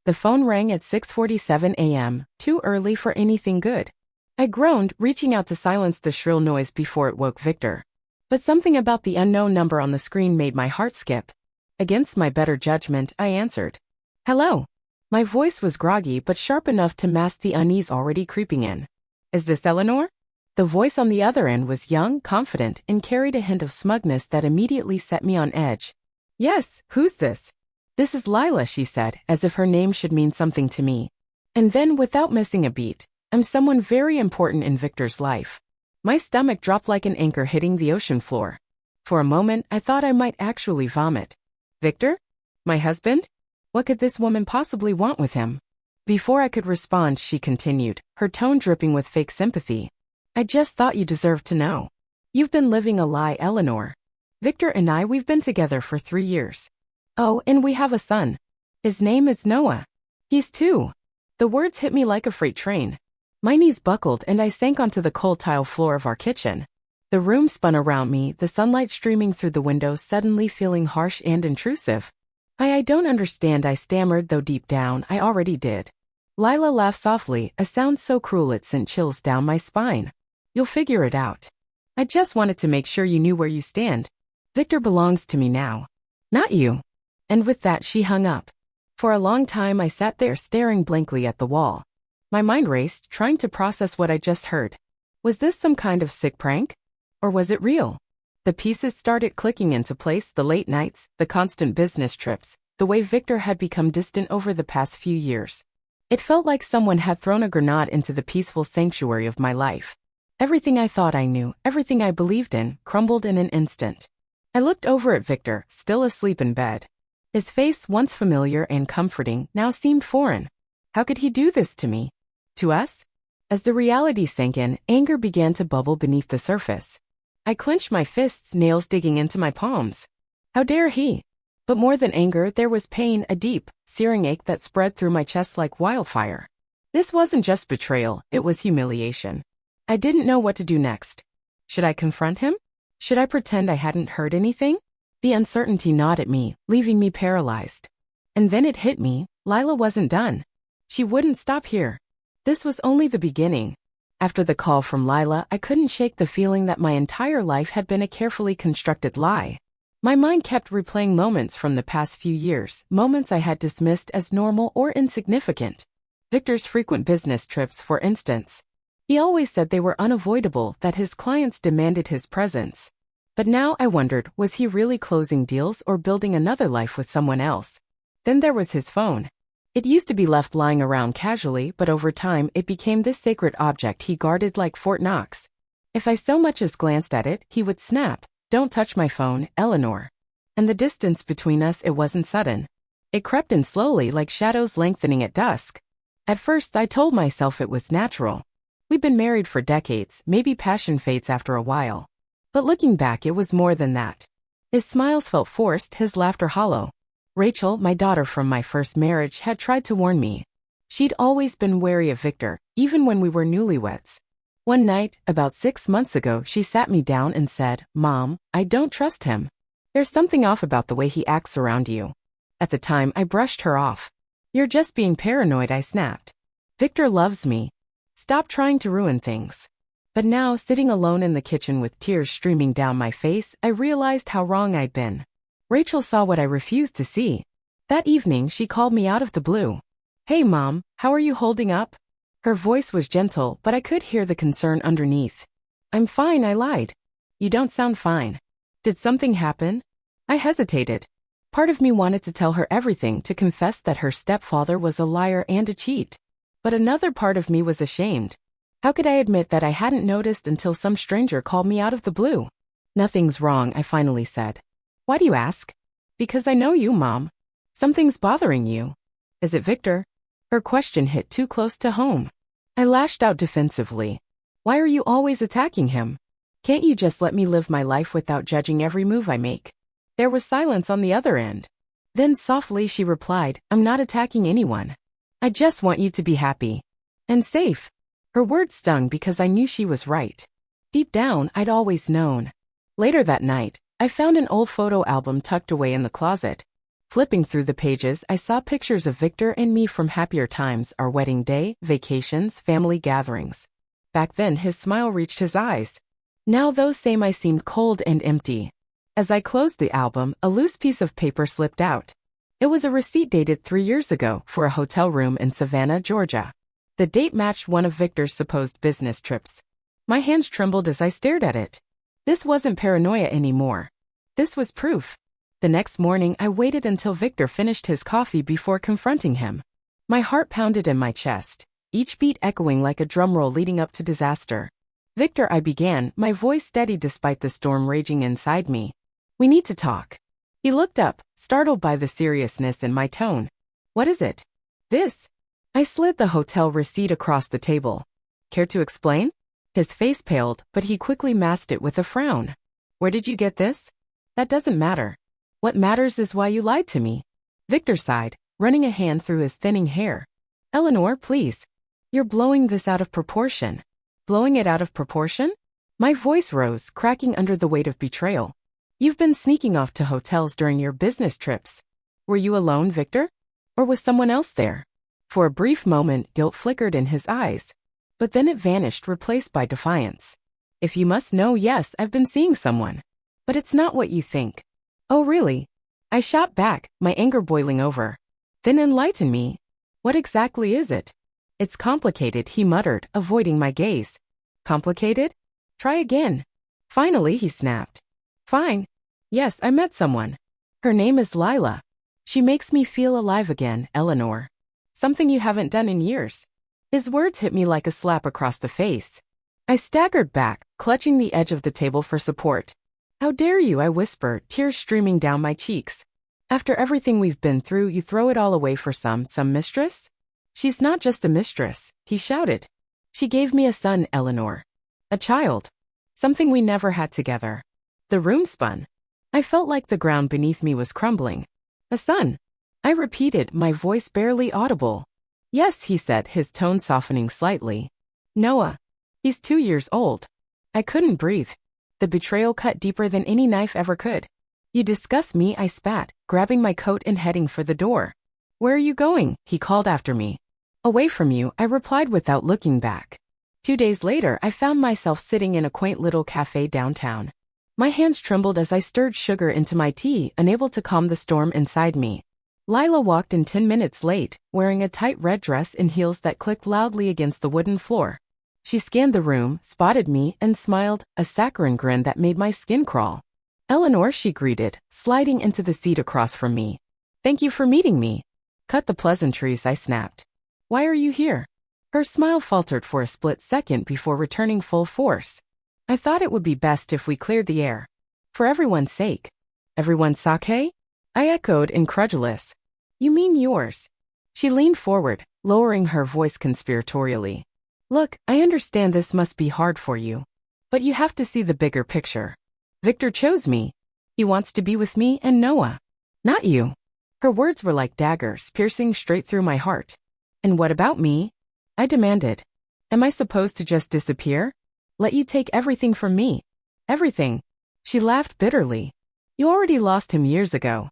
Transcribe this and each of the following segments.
The phone rang at 6:47 a.m., too early for anything good. I groaned, reaching out to silence the shrill noise before it woke Victor. But something about the unknown number on the screen made my heart skip. Against my better judgment, I answered. Hello. My voice was groggy but sharp enough to mask the unease already creeping in. Is this Eleanor? The voice on the other end was young, confident, and carried a hint of smugness that immediately set me on edge. Yes, who's this? This is Lila, she said, as if her name should mean something to me. And then, without missing a beat, I'm someone very important in Victor's life. My stomach dropped like an anchor hitting the ocean floor. For a moment, I thought I might actually vomit. Victor? My husband? What could this woman possibly want with him? Before I could respond, she continued, her tone dripping with fake sympathy. I just thought you deserved to know. You've been living a lie, Eleanor. Victor and we've been together for 3 years. Oh, and we have a son. His name is Noah. He's 2. The words hit me like a freight train. My knees buckled and I sank onto the cold tile floor of our kitchen. The room spun around me, the sunlight streaming through the windows suddenly feeling harsh and intrusive. I don't understand, I stammered, though deep down I already did. Lila laughed softly, a sound so cruel it sent chills down my spine. You'll figure it out. I just wanted to make sure you knew where you stand. Victor belongs to me now. Not you. And with that she hung up. For a long time I sat there staring blankly at the wall. My mind raced, trying to process what I just heard. Was this some kind of sick prank? Or was it real? The pieces started clicking into place, the late nights, the constant business trips, the way Victor had become distant over the past few years. It felt like someone had thrown a grenade into the peaceful sanctuary of my life. Everything I thought I knew, everything I believed in, crumbled in an instant. I looked over at Victor, still asleep in bed. His face, once familiar and comforting, now seemed foreign. How could he do this to me? To us? As the reality sank in, anger began to bubble beneath the surface. I clenched my fists, nails digging into my palms. How dare he? But more than anger, there was pain, a deep, searing ache that spread through my chest like wildfire. This wasn't just betrayal, it was humiliation. I didn't know what to do next. Should I confront him? Should I pretend I hadn't heard anything? The uncertainty gnawed at me, leaving me paralyzed. And then it hit me, Lila wasn't done. She wouldn't stop here. This was only the beginning. After the call from Lila, I couldn't shake the feeling that my entire life had been a carefully constructed lie. My mind kept replaying moments from the past few years, moments I had dismissed as normal or insignificant. Victor's frequent business trips, for instance. He always said they were unavoidable, that his clients demanded his presence. But now I wondered, was he really closing deals or building another life with someone else? Then there was his phone. It used to be left lying around casually, but over time it became this sacred object he guarded like Fort Knox. If I so much as glanced at it, he would snap, "Don't touch my phone, Eleanor." And the distance between us, it wasn't sudden. It crept in slowly, like shadows lengthening at dusk. At first I told myself it was natural. We'd been married for decades, maybe passion fades after a while. But looking back, it was more than that. His smiles felt forced, his laughter hollow. Rachel, my daughter from my first marriage, had tried to warn me. She'd always been wary of Victor, even when we were newlyweds. One night, about 6 months ago, she sat me down and said, "Mom, I don't trust him. There's something off about the way he acts around you." At the time, I brushed her off. "You're just being paranoid," I snapped. "Victor loves me. Stop trying to ruin things." But now, sitting alone in the kitchen with tears streaming down my face, I realized how wrong I'd been. Rachel saw what I refused to see. That evening, she called me out of the blue. "Hey, Mom, how are you holding up?" Her voice was gentle, but I could hear the concern underneath. "I'm fine," I lied. "You don't sound fine. Did something happen?" I hesitated. Part of me wanted to tell her everything, to confess that her stepfather was a liar and a cheat. But another part of me was ashamed. How could I admit that I hadn't noticed until some stranger called me out of the blue? "Nothing's wrong," I finally said. "Why do you ask?" "Because I know you, Mom. Something's bothering you." "Is it Victor?" Her question hit too close to home. I lashed out defensively. "Why are you always attacking him? Can't you just let me live my life without judging every move I make?" There was silence on the other end. Then softly she replied, "I'm not attacking anyone. I just want you to be happy. And safe." Her words stung because I knew she was right. Deep down, I'd always known. Later that night, I found an old photo album tucked away in the closet. Flipping through the pages, I saw pictures of Victor and me from happier times, our wedding day, vacations, family gatherings. Back then, his smile reached his eyes. Now those same eyes seemed cold and empty. As I closed the album, a loose piece of paper slipped out. It was a receipt dated 3 years ago for a hotel room in Savannah, Georgia. The date matched one of Victor's supposed business trips. My hands trembled as I stared at it. This wasn't paranoia anymore. This was proof. The next morning, I waited until Victor finished his coffee before confronting him. My heart pounded in my chest, each beat echoing like a drum roll leading up to disaster. "Victor," I began, my voice steady despite the storm raging inside me. "We need to talk." He looked up, startled by the seriousness in my tone. "What is it?" "This." I slid the hotel receipt across the table. "Care to explain?" His face paled, but he quickly masked it with a frown. "Where did you get this?" "That doesn't matter. What matters is why you lied to me." Victor sighed, running a hand through his thinning hair. "Eleanor, please. You're blowing this out of proportion." "Blowing it out of proportion?" My voice rose, cracking under the weight of betrayal. "You've been sneaking off to hotels during your business trips. Were you alone, Victor? Or was someone else there?" For a brief moment, guilt flickered in his eyes. But then it vanished, replaced by defiance. "If you must know, yes, I've been seeing someone. But it's not what you think." "Oh, really?" I shot back, my anger boiling over. "Then enlighten me. What exactly is it?" "It's complicated," he muttered, avoiding my gaze. "Complicated? Try again." Finally, he snapped. "Fine. Yes, I met someone. Her name is Lila. She makes me feel alive again, Eleanor. Something you haven't done in years." His words hit me like a slap across the face. I staggered back, clutching the edge of the table for support. "How dare you?" I whispered, tears streaming down my cheeks. "After everything we've been through, you throw it all away for some mistress?" "She's not just a mistress," he shouted. "She gave me a son, Eleanor. A child. Something we never had together." The room spun. I felt like the ground beneath me was crumbling. "A son?" I repeated, my voice barely audible. "Yes," he said, his tone softening slightly. "Noah. He's 2 years old." I couldn't breathe. The betrayal cut deeper than any knife ever could. "You disgust me," I spat, grabbing my coat and heading for the door. "Where are you going?" he called after me. "Away from you," I replied without looking back. 2 days later, I found myself sitting in a quaint little cafe downtown. My hands trembled as I stirred sugar into my tea, unable to calm the storm inside me. Lila walked in 10 minutes late, wearing a tight red dress and heels that clicked loudly against the wooden floor. She scanned the room, spotted me, and smiled, a saccharine grin that made my skin crawl. "Eleanor," she greeted, sliding into the seat across from me. "Thank you for meeting me." "Cut the pleasantries," I snapped. "Why are you here?" Her smile faltered for a split second before returning full force. "I thought it would be best if we cleared the air. For everyone's sake." "Everyone's sake?" I echoed, incredulous. "You mean yours?" She leaned forward, lowering her voice conspiratorially. "Look, I understand this must be hard for you. But you have to see the bigger picture. Victor chose me. He wants to be with me and Noah. Not you." Her words were like daggers, piercing straight through my heart. "And what about me?" I demanded. "Am I supposed to just disappear? Let you take everything from me?" "Everything." She laughed bitterly. "You already lost him years ago.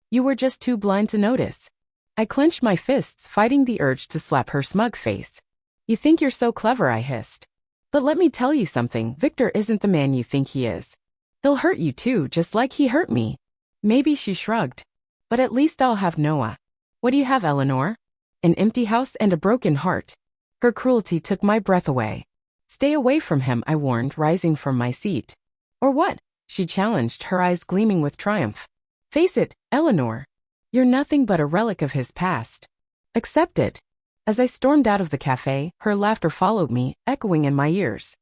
You were just too blind to notice." I clenched my fists, fighting the urge to slap her smug face. "You think you're so clever," I hissed. "But let me tell you something, Victor isn't the man you think he is. He'll hurt you too, just like he hurt me." Maybe she shrugged. "But at least I'll have Noah." "What do you have, Eleanor?" "An empty house and a broken heart." Her cruelty took my breath away. "Stay away from him," I warned, rising from my seat. "Or what?" she challenged, her eyes gleaming with triumph. "Face it, Eleanor. You're nothing but a relic of his past. Accept it." As I stormed out of the cafe, her laughter followed me, echoing in my ears.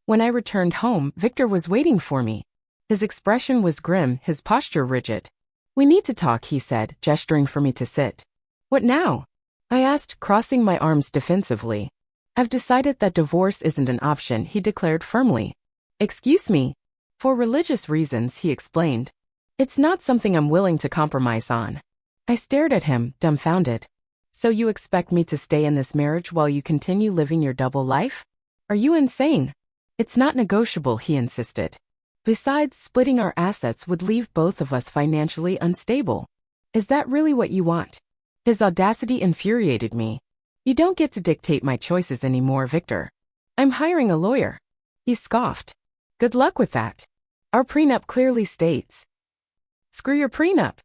When I returned home, Victor was waiting for me. His expression was grim, his posture rigid. "We need to talk," he said, gesturing for me to sit. "What now?" I asked, crossing my arms defensively. "I've decided that divorce isn't an option," he declared firmly. "Excuse me." "For religious reasons," he explained. "It's not something I'm willing to compromise on." I stared at him, dumbfounded. "So you expect me to stay in this marriage while you continue living your double life? Are you insane?" "It's not negotiable," he insisted. "Besides, splitting our assets would leave both of us financially unstable." Is that really what you want? His audacity infuriated me. You don't get to dictate my choices anymore, Victor. I'm hiring a lawyer. He scoffed. Good luck with that. Our prenup clearly states. Screw your prenup.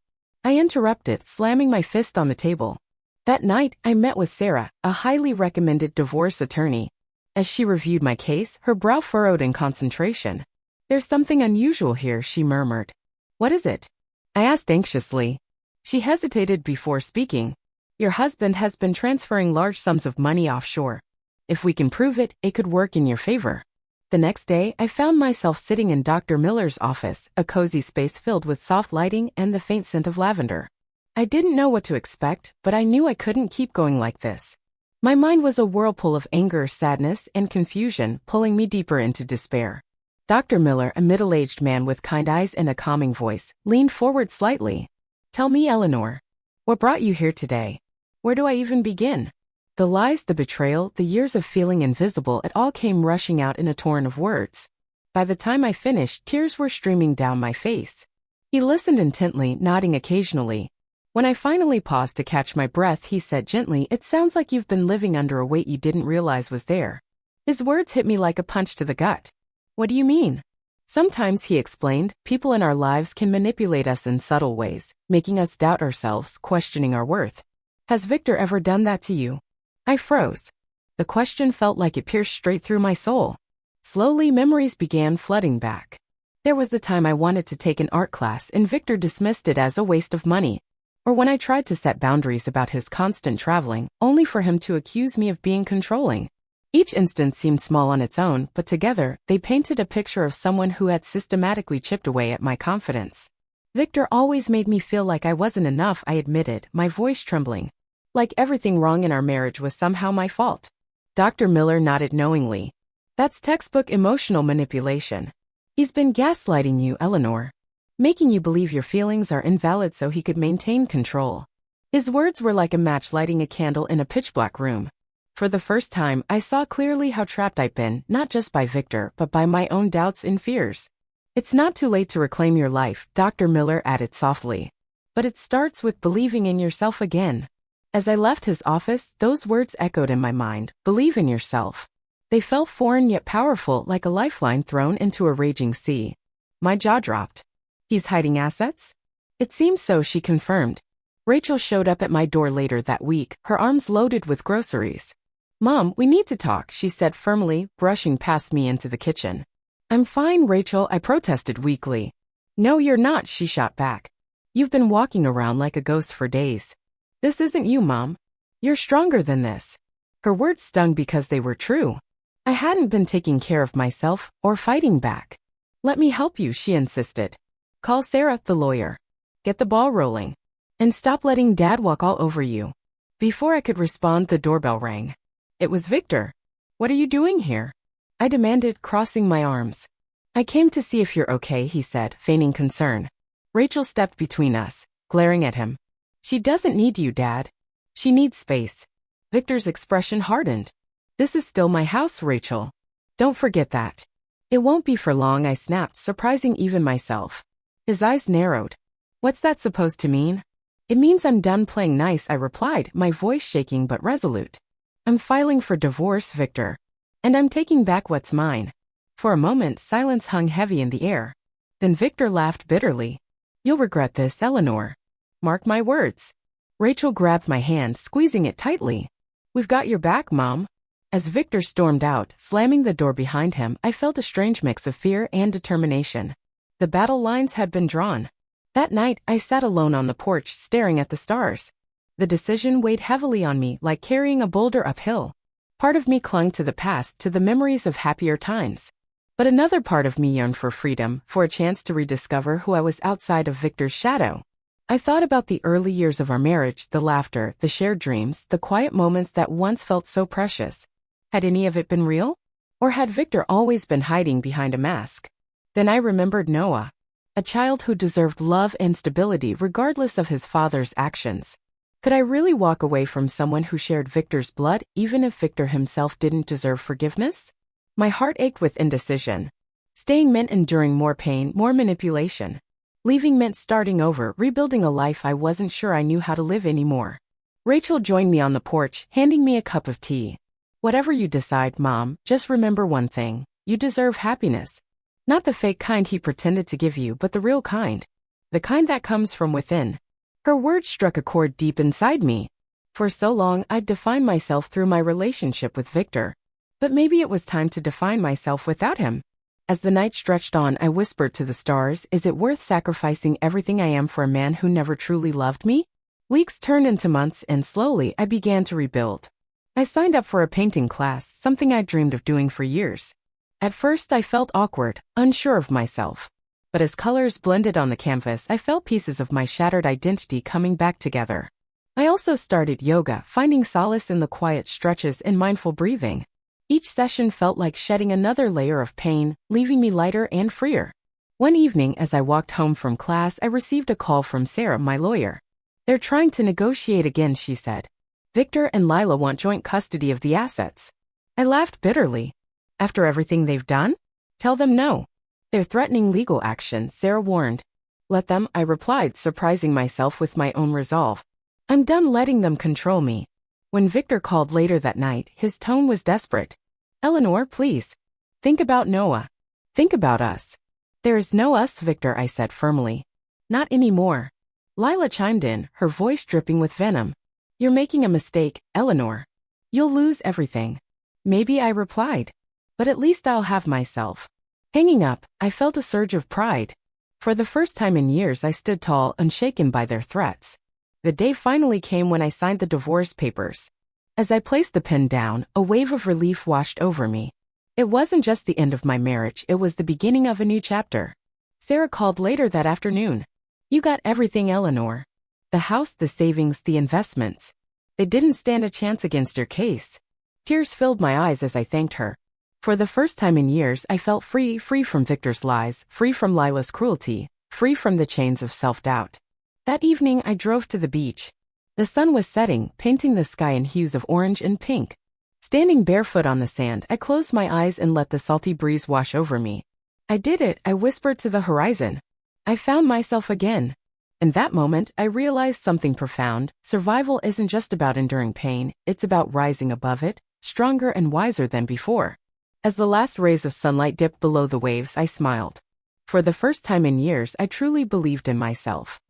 I interrupted, slamming my fist on the table. That night, I met with Sarah, a highly recommended divorce attorney. As she reviewed my case, her brow furrowed in concentration. There's something unusual here, she murmured. What is it? I asked anxiously. She hesitated before speaking. Your husband has been transferring large sums of money offshore. If we can prove it, it could work in your favor. The next day, I found myself sitting in Dr. Miller's office, a cozy space filled with soft lighting and the faint scent of lavender. I didn't know what to expect, but I knew I couldn't keep going like this. My mind was a whirlpool of anger, sadness, and confusion, pulling me deeper into despair. Dr. Miller, a middle-aged man with kind eyes and a calming voice, leaned forward slightly. Tell me, Eleanor. What brought you here today? Where do I even begin? The lies, the betrayal, the years of feeling invisible, it all came rushing out in a torrent of words. By the time I finished, tears were streaming down my face. He listened intently, nodding occasionally. When I finally paused to catch my breath, he said gently, It sounds like you've been living under a weight you didn't realize was there. His words hit me like a punch to the gut. What do you mean? Sometimes, he explained, people in our lives can manipulate us in subtle ways, making us doubt ourselves, questioning our worth. Has Victor ever done that to you? I froze. The question felt like it pierced straight through my soul. Slowly, memories began flooding back. There was the time I wanted to take an art class and Victor dismissed it as a waste of money. Or when I tried to set boundaries about his constant traveling, only for him to accuse me of being controlling. Each instance seemed small on its own, but together, they painted a picture of someone who had systematically chipped away at my confidence. Victor always made me feel like I wasn't enough, I admitted, my voice trembling. Like everything wrong in our marriage was somehow my fault. Dr. Miller nodded knowingly. That's textbook emotional manipulation. He's been gaslighting you, Eleanor. Making you believe your feelings are invalid so he could maintain control. His words were like a match lighting a candle in a pitch-black room. For the first time, I saw clearly how trapped I'd been, not just by Victor, but by my own doubts and fears. It's not too late to reclaim your life, Dr. Miller added softly. But it starts with believing in yourself again. As I left his office, those words echoed in my mind, believe in yourself. They felt foreign yet powerful, like a lifeline thrown into a raging sea. My jaw dropped. He's hiding assets? It seems so, she confirmed. Rachel showed up at my door later that week, her arms loaded with groceries. Mom, we need to talk, she said firmly, brushing past me into the kitchen. I'm fine, Rachel, I protested weakly. No, you're not, she shot back. You've been walking around like a ghost for days. This isn't you, Mom. You're stronger than this. Her words stung because they were true. I hadn't been taking care of myself or fighting back. Let me help you, she insisted. Call Sarah, the lawyer. Get the ball rolling. And stop letting Dad walk all over you. Before I could respond, the doorbell rang. It was Victor. What are you doing here? I demanded, crossing my arms. I came to see if you're okay, he said, feigning concern. Rachel stepped between us, glaring at him. She doesn't need you, Dad. She needs space. Victor's expression hardened. This is still my house, Rachel. Don't forget that. It won't be for long, I snapped, surprising even myself. His eyes narrowed. What's that supposed to mean? It means I'm done playing nice, I replied, my voice shaking but resolute. I'm filing for divorce, Victor. And I'm taking back what's mine. For a moment, silence hung heavy in the air. Then Victor laughed bitterly. You'll regret this, Eleanor. Mark my words. Rachel grabbed my hand, squeezing it tightly. We've got your back, Mom. As Victor stormed out, slamming the door behind him, I felt a strange mix of fear and determination. The battle lines had been drawn. That night, I sat alone on the porch, staring at the stars. The decision weighed heavily on me, like carrying a boulder uphill. Part of me clung to the past, to the memories of happier times. But another part of me yearned for freedom, for a chance to rediscover who I was outside of Victor's shadow. I thought about the early years of our marriage, the laughter, the shared dreams, the quiet moments that once felt so precious. Had any of it been real? Or had Victor always been hiding behind a mask? Then I remembered Noah, a child who deserved love and stability regardless of his father's actions. Could I really walk away from someone who shared Victor's blood, even if Victor himself didn't deserve forgiveness? My heart ached with indecision. Staying meant enduring more pain, more manipulation. Leaving meant starting over, rebuilding a life I wasn't sure I knew how to live anymore. Rachel joined me on the porch, handing me a cup of tea. Whatever you decide, Mom, just remember one thing. You deserve happiness. Not the fake kind he pretended to give you, but the real kind. The kind that comes from within. Her words struck a chord deep inside me. For so long, I'd defined myself through my relationship with Victor. But maybe it was time to define myself without him. As the night stretched on, I whispered to the stars, is it worth sacrificing everything I am for a man who never truly loved me? Weeks turned into months, and slowly I began to rebuild. I signed up for a painting class, something I'd dreamed of doing for years. At first I felt awkward, unsure of myself. But as colors blended on the canvas, I felt pieces of my shattered identity coming back together. I also started yoga, finding solace in the quiet stretches and mindful breathing. Each session felt like shedding another layer of pain, leaving me lighter and freer. One evening, as I walked home from class, I received a call from Sarah, my lawyer. They're trying to negotiate again, she said. Victor and Lila want joint custody of the assets. I laughed bitterly. After everything they've done? Tell them no. They're threatening legal action, Sarah warned. Let them, I replied, surprising myself with my own resolve. I'm done letting them control me. When Victor called later that night, his tone was desperate. Eleanor, please. Think about Noah. Think about us. There is no us, Victor, I said firmly. Not anymore. Lila chimed in, her voice dripping with venom. You're making a mistake, Eleanor. You'll lose everything. Maybe, I replied. But at least I'll have myself. Hanging up, I felt a surge of pride. For the first time in years, I stood tall, unshaken by their threats. The day finally came when I signed the divorce papers. As I placed the pen down, a wave of relief washed over me. It wasn't just the end of my marriage, it was the beginning of a new chapter. Sarah called later that afternoon. You got everything, Eleanor. The house, the savings, the investments. They didn't stand a chance against your case. Tears filled my eyes as I thanked her. For the first time in years, I felt free from Victor's lies, free from Lila's cruelty, free from the chains of self-doubt. That evening, I drove to the beach. The sun was setting, painting the sky in hues of orange and pink. Standing barefoot on the sand, I closed my eyes and let the salty breeze wash over me. I did it, I whispered to the horizon. I found myself again. In that moment, I realized something profound. Survival isn't just about enduring pain, it's about rising above it, stronger and wiser than before. As the last rays of sunlight dipped below the waves, I smiled. For the first time in years, I truly believed in myself.